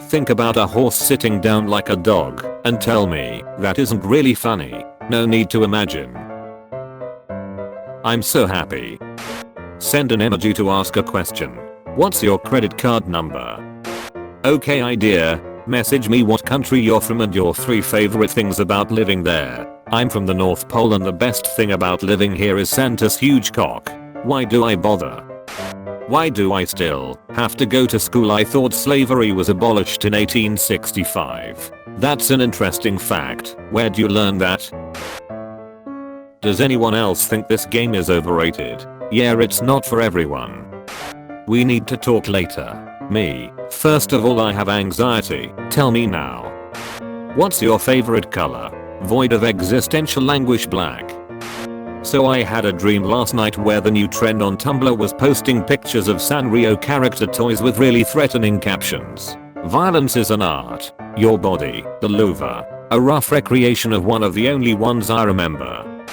Think about a horse sitting down like a dog and tell me that isn't really funny. No need to imagine. I'm so happy. Send an emoji to ask a question. What's your credit card number? Okay idea. Message me what country you're from and your 3 favorite things about living there. I'm from the North Pole and the best thing about living here is Santa's huge cock. Why do I bother? Why do I still have to go to school? I thought slavery was abolished in 1865. That's an interesting fact. Where'd you learn that? Does anyone else think this game is overrated? Yeah, it's not for everyone. We need to talk later. Me. First of all, I have anxiety. Tell me now. What's your favorite color? Void of existential anguish, black. So I had a dream last night where the new trend on Tumblr was posting pictures of Sanrio character toys with really threatening captions. Violence is an art. Your body, the Louvre. A rough recreation of one of the only ones I remember.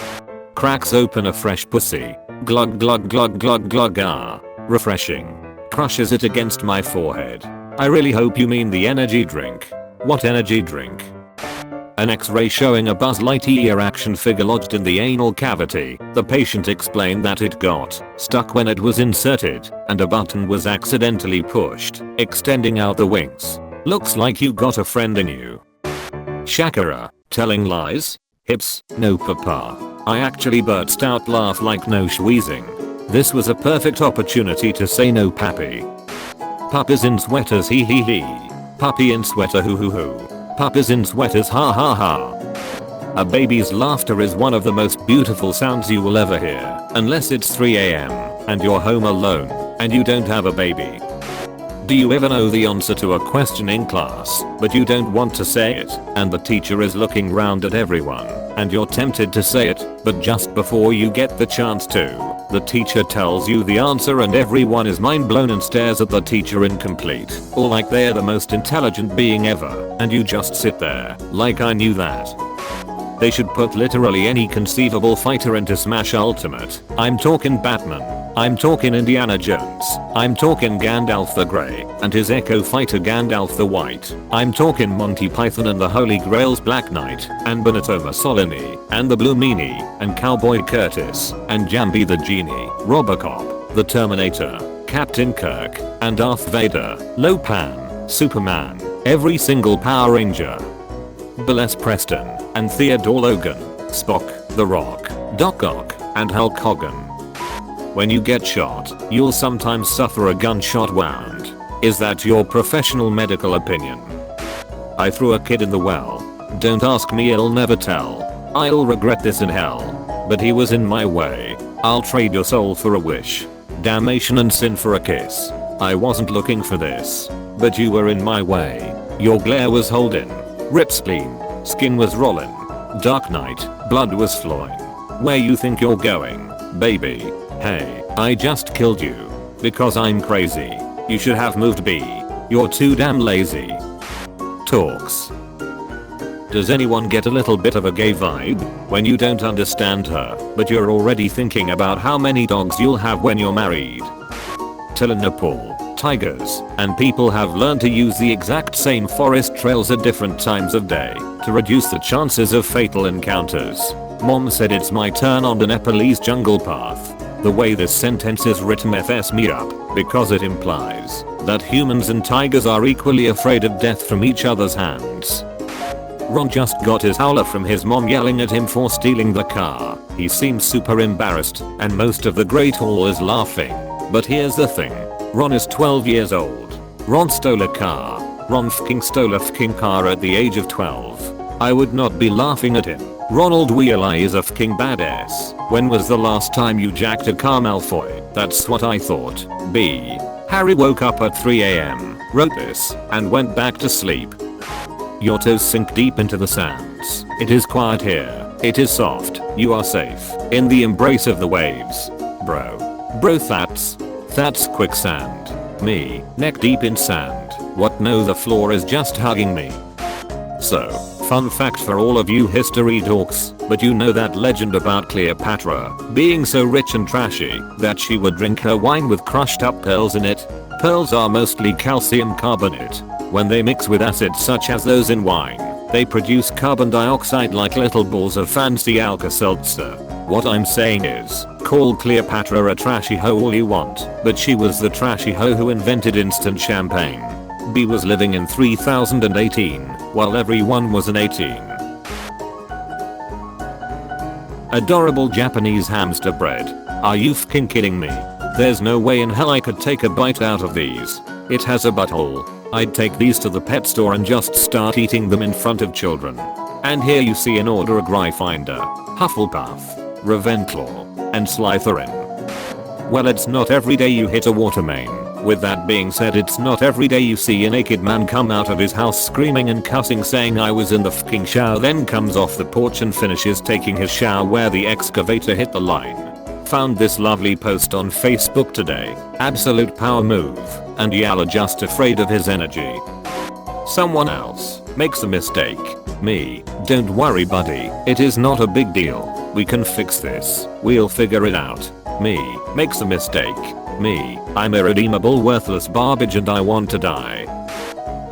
Cracks open a fresh pussy. Glug glug glug glug glug ah. Refreshing. Crushes it against my forehead. I really hope you mean the energy drink. What energy drink? An x-ray showing a Buzz Lightyear action figure lodged in the anal cavity. The patient explained that it got stuck when it was inserted and a button was accidentally pushed, extending out the wings. Looks like you got a friend in you. Shakira, telling lies? Hips, no papa. I actually burst out laugh like no wheezing. This was a perfect opportunity to say no pappy. Puppies in sweaters hee hee hee. Puppy in sweater hoo hoo hoo. Puppies in sweaters ha ha ha. A baby's laughter is one of the most beautiful sounds you will ever hear, unless it's 3 AM and you're home alone and you don't have a baby. Do you ever know the answer to a question in class, but you don't want to say it, and the teacher is looking round at everyone, and you're tempted to say it, but just before you get the chance to, the teacher tells you the answer and everyone is mind blown and stares at the teacher incomplete, or like they're the most intelligent being ever, and you just sit there, like I knew that. They should put literally any conceivable fighter into Smash Ultimate. I'm talking Batman. I'm talking Indiana Jones. I'm talking Gandalf the Grey and his Echo Fighter Gandalf the White. I'm talking Monty Python and the Holy Grail's Black Knight and Benito Mussolini and the Blue Meanie and Cowboy Curtis and Jambi the Genie, Robocop, the Terminator, Captain Kirk and Darth Vader, Lopan, Superman, every single Power Ranger, Bill Preston and Theodore Logan, Spock, The Rock, Doc Ock and Hulk Hogan. When you get shot, you'll sometimes suffer a gunshot wound. Is that your professional medical opinion? I threw a kid in the well. Don't ask me, I'll never tell. I'll regret this in hell. But he was in my way. I'll trade your soul for a wish. Damnation and sin for a kiss. I wasn't looking for this. But you were in my way. Your glare was holding. Rip spleen. Skin was rolling. Dark night. Blood was flowing. Where you think you're going, baby? Hey, I just killed you. Because I'm crazy. You should have moved B. You're too damn lazy. Talks. Does anyone get a little bit of a gay vibe when you don't understand her, but you're already thinking about how many dogs you'll have when you're married? Till in Nepal, tigers and people have learned to use the exact same forest trails at different times of day to reduce the chances of fatal encounters. Mom said it's my turn on the Nepalese jungle path. The way this sentence is written f's me up because it implies that humans and tigers are equally afraid of death from each other's hands. Ron just got his howler from his mom yelling at him for stealing the car. He seems super embarrassed and most of the Great Hall is laughing. But here's the thing. Ron is 12 years old. Ron stole a car. Ron fking stole a fking car at the age of 12. I would not be laughing at him. Ronald Weasley is a fking badass. When was the last time you jacked a car, Malfoy? That's what I thought. B. Harry woke up at 3 AM, wrote this, and went back to sleep. Your toes sink deep into the sands. It is quiet here. It is soft. You are safe. In the embrace of the waves. Bro, that's quicksand. Me, neck deep in sand. What, no, the floor is just hugging me. So, fun fact for all of you history dorks, but you know that legend about Cleopatra being so rich and trashy that she would drink her wine with crushed up pearls in it? Pearls are mostly calcium carbonate. When they mix with acids such as those in wine, they produce carbon dioxide like little balls of fancy Alka-Seltzer. What I'm saying is, call Cleopatra a trashy hoe all you want, but she was the trashy hoe who invented instant champagne. B was living in 3018, while everyone was an 18. Adorable Japanese hamster bread. Are you fking kidding me? There's no way in hell I could take a bite out of these. It has a butthole. I'd take these to the pet store and just start eating them in front of children. And here you see an order a Gryffindor, Hufflepuff, Ravenclaw, and Slytherin. Well, it's not every day you hit a water main. With that being said, it's not every day you see a naked man come out of his house screaming and cussing saying I was in the fking shower, then comes off the porch and finishes taking his shower where the excavator hit the line. Found this lovely post on Facebook today. Absolute power move, and y'all are just afraid of his energy. Someone else makes a mistake. Me, don't worry buddy, it is not a big deal. We can fix this. We'll figure it out. Me, makes a mistake. Me, I'm irredeemable worthless garbage and I want to die.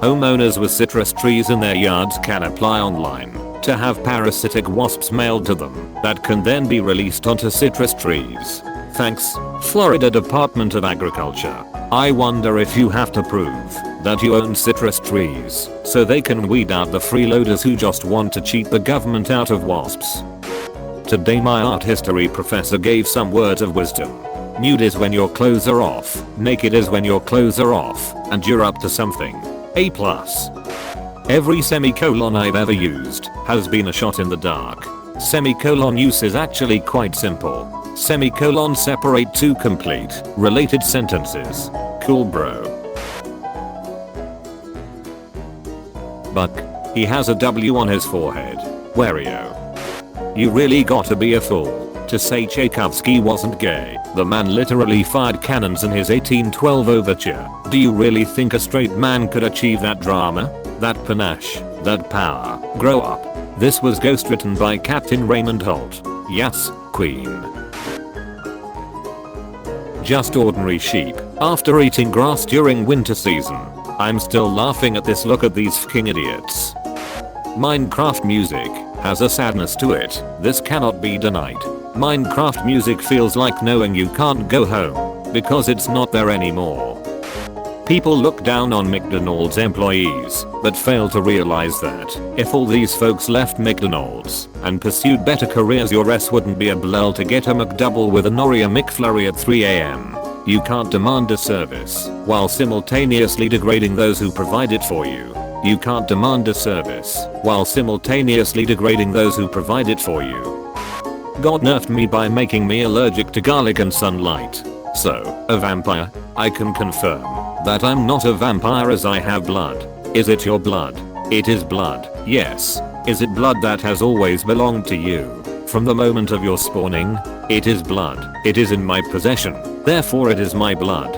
Homeowners with citrus trees in their yards can apply online to have parasitic wasps mailed to them that can then be released onto citrus trees. Thanks, Florida Department of Agriculture. I wonder if you have to prove that you own citrus trees so they can weed out the freeloaders who just want to cheat the government out of wasps. Today my art history professor gave some words of wisdom. Nude is when your clothes are off, naked is when your clothes are off, and you're up to something. A+. Every semicolon I've ever used has been a shot in the dark. Semicolon use is actually quite simple. Semicolons separate two complete, related sentences. Cool bro. Buck. He has a W on his forehead. Wario. You really gotta be a fool to say Tchaikovsky wasn't gay. The man literally fired cannons in his 1812 overture. Do you really think a straight man could achieve that drama? That panache? That power? Grow up. This was ghostwritten by Captain Raymond Holt. Yes, Queen. Just ordinary sheep after eating grass during winter season. I'm still laughing at this. Look at these fking idiots. Minecraft music has a sadness to it. This cannot be denied. Minecraft music feels like knowing you can't go home because it's not there anymore. People look down on McDonald's employees, but fail to realize that if all these folks left McDonald's and pursued better careers, your ass wouldn't be able to get a McDouble with a nori a McFlurry at 3 AM. You can't demand a service while simultaneously degrading those who provide it for you. You can't demand a service while simultaneously degrading those who provide it for you. God nerfed me by making me allergic to garlic and sunlight. So, a vampire? I can confirm that I'm not a vampire as I have blood. Is it your blood? It is blood, yes. Is it blood that has always belonged to you? From the moment of your spawning? It is blood. It is in my possession. Therefore it is my blood.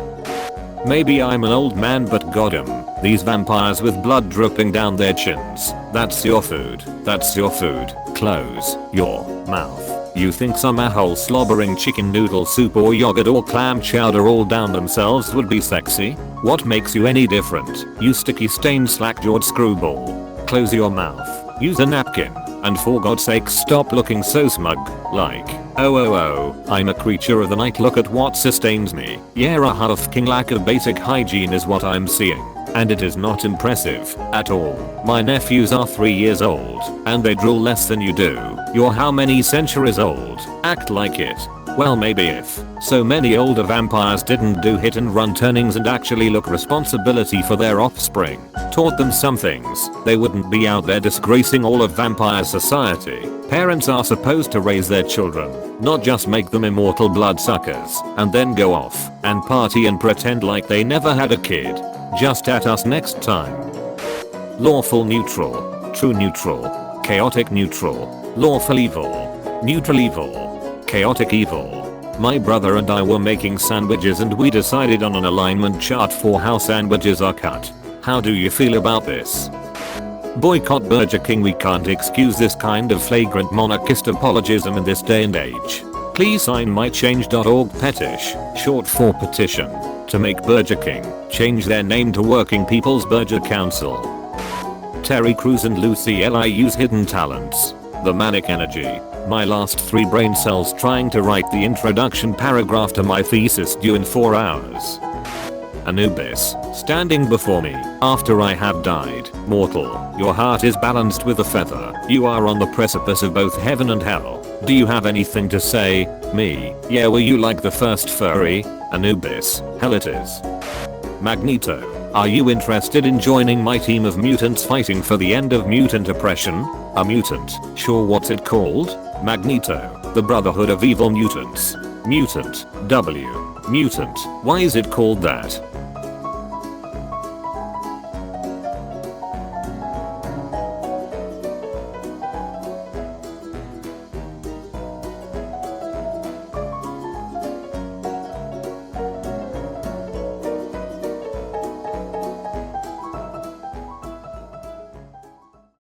Maybe I'm an old man, but goddamn, these vampires with blood dripping down their chins. That's your food. That's your food. Close your mouth. You think some asshole slobbering chicken noodle soup or yogurt or clam chowder all down themselves would be sexy? What makes you any different? You sticky stained slack-jawed screwball. Close your mouth. Use a napkin. And for God's sake stop looking so smug. Like, oh, I'm a creature of the night, look at what sustains me. Yeah, a huffking lack of basic hygiene is what I'm seeing. And it is not impressive at all. My nephews are 3 years old and they drool less than you do. You're how many centuries old? Act like it. Well, maybe if so many older vampires didn't do hit and run turnings and actually look responsibility for their offspring, taught them some things, they wouldn't be out there disgracing all of vampire society. Parents are supposed to raise their children, not just make them immortal bloodsuckers and then go off and party and pretend like they never had a kid. Just at us next time. Lawful neutral, true neutral, chaotic neutral, lawful evil, neutral evil, chaotic evil. My brother and I were making sandwiches and we decided on an alignment chart for how sandwiches are cut. How do you feel about this? Boycott Burger King. We can't excuse this kind of flagrant monarchist apologism in this day and age. Please sign my change.org petition, short for petition, to make Burger King change their name to Working People's Burger Council. Terry Crews and Lucy L. I use hidden talents. The manic energy. My last 3 brain cells trying to write the introduction paragraph to my thesis due in 4 hours. Anubis, standing before me, after I have died. Mortal, your heart is balanced with a feather. You are on the precipice of both heaven and hell. Do you have anything to say? Me, yeah, were you like the first furry? Anubis, hell it is. Magneto, are you interested in joining my team of mutants fighting for the end of mutant oppression? A mutant, sure, what's it called? Magneto, the Brotherhood of Evil Mutants. Mutant, W. Mutant, why is it called that?